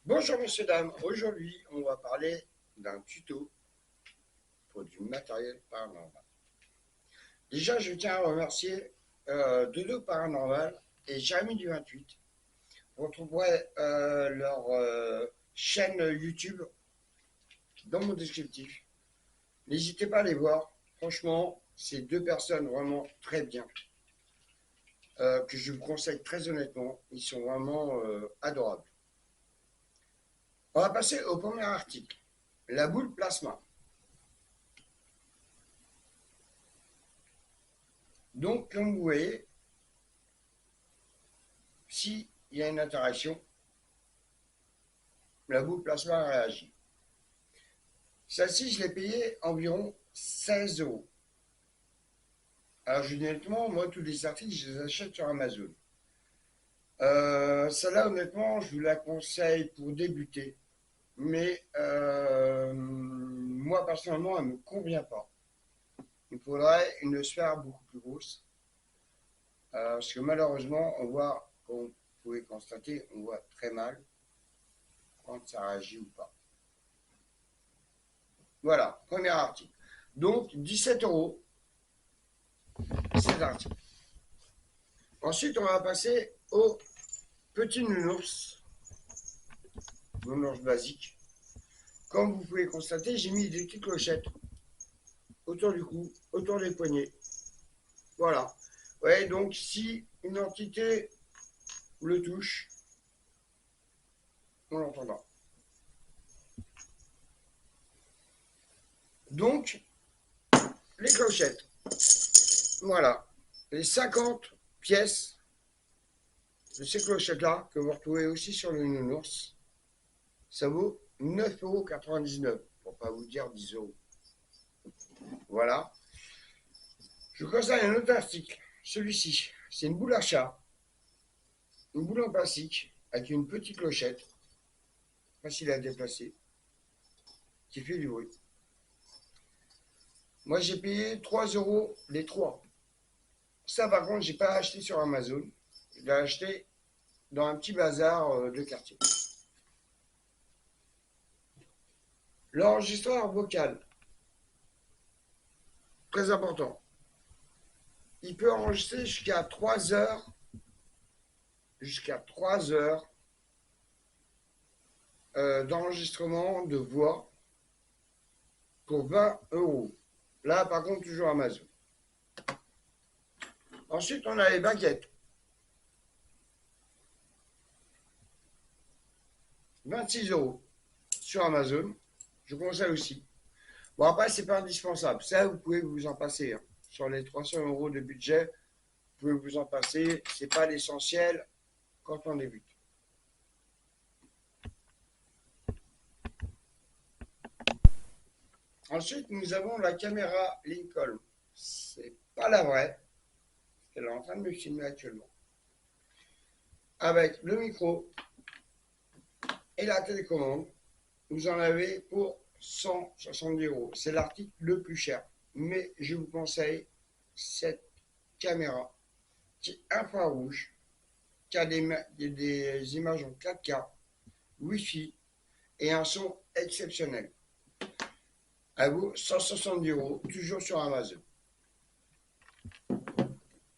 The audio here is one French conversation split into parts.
Bonjour messieurs, dames, aujourd'hui on va parler d'un tuto pour du matériel paranormal. Déjà je tiens à remercier Dodo Paranormal et Jérémy du 28. Vous retrouverez leur chaîne YouTube dans mon descriptif. N'hésitez pas à les voir, franchement c'est deux personnes vraiment très bien, que je vous conseille très honnêtement, ils sont vraiment adorables. On va passer au premier article, la boule plasma. Donc, comme vous voyez, s'il y a une interaction, la boule plasma réagit. Celle-ci, je l'ai payée environ 16 euros. Alors, honnêtement, moi, tous les articles, je les achète sur Amazon. Celle-là, honnêtement, je vous la conseille pour débuter. Mais moi, personnellement, elle ne me convient pas. Il me faudrait une sphère beaucoup plus grosse. Parce que malheureusement, on voit, comme vous pouvez constater, on voit très mal quand ça réagit ou pas. Voilà, premier article. Donc, 17 euros, cet article. Ensuite, on va passer au petit nounours, nounours basique. Comme vous pouvez constater, j'ai mis des petites clochettes autour du cou, autour des poignets. Voilà. Ouais, donc si une entité le touche, on l'entendra. Donc, les clochettes. Voilà. Les 50 pièces de ces clochettes-là, que vous retrouvez aussi sur le nounours, ça vaut 9,99 €, pour pas vous dire 10 euros. Voilà. Je vous conseille un autre article. Celui-ci, c'est une boule à chat, une boule en plastique avec une petite clochette, facile à déplacer, qui fait du bruit. Moi, j'ai payé 3 euros les trois. Ça, par contre, j'ai pas acheté sur Amazon. Je l'ai acheté dans un petit bazar de quartier. L'enregistreur vocal, très important. Il peut enregistrer jusqu'à 3 heures d'enregistrement de voix pour 20 euros. Là, par contre, toujours Amazon. Ensuite, on a les baguettes. 26 euros sur Amazon. Je conseille aussi. Bon, après, c'est pas indispensable. Ça, vous pouvez vous en passer. Hein. Sur les 300 euros de budget, vous pouvez vous en passer. C'est pas l'essentiel quand on débute. Ensuite, nous avons la caméra Lincoln. C'est pas la vraie. Elle est en train de me filmer actuellement. Avec le micro et la télécommande, vous en avez pour 170 euros. C'est l'article le plus cher. Mais je vous conseille cette caméra qui est infrarouge, qui a des images en 4K, Wi-Fi et un son exceptionnel. À vous, 170 euros, toujours sur Amazon.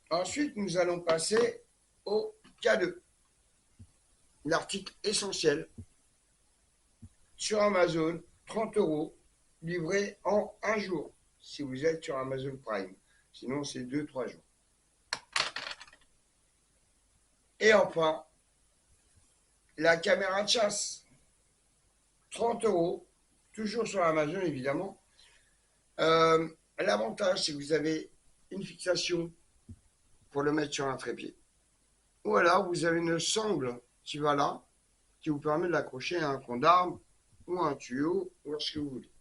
Ensuite, nous allons passer au K2, l'article essentiel sur Amazon, 30 euros, livré en un jour, si vous êtes sur Amazon Prime. Sinon, c'est 2-3 jours. Et enfin, la caméra de chasse, 30 euros, toujours sur Amazon évidemment. L'avantage, c'est que vous avez une fixation pour le mettre sur un trépied. Ou alors, vous avez une sangle qui va là, qui vous permet de l'accrocher à un coin d'arme ou à un tuyau, ou à ce que vous voulez.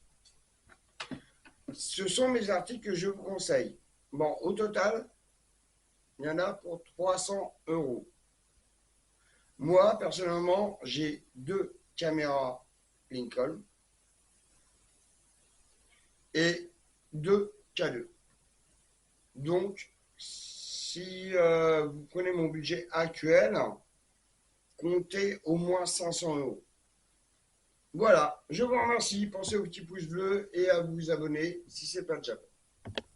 Ce sont mes articles que je vous conseille. Bon, au total, il y en a pour 300 euros. Moi, personnellement, j'ai deux caméras Lincoln et deux K2. Donc, si vous prenez mon budget actuel, comptez au moins 500 euros. Voilà, je vous remercie. Pensez au petit pouce bleu et à vous abonner si ce n'est pas déjà fait.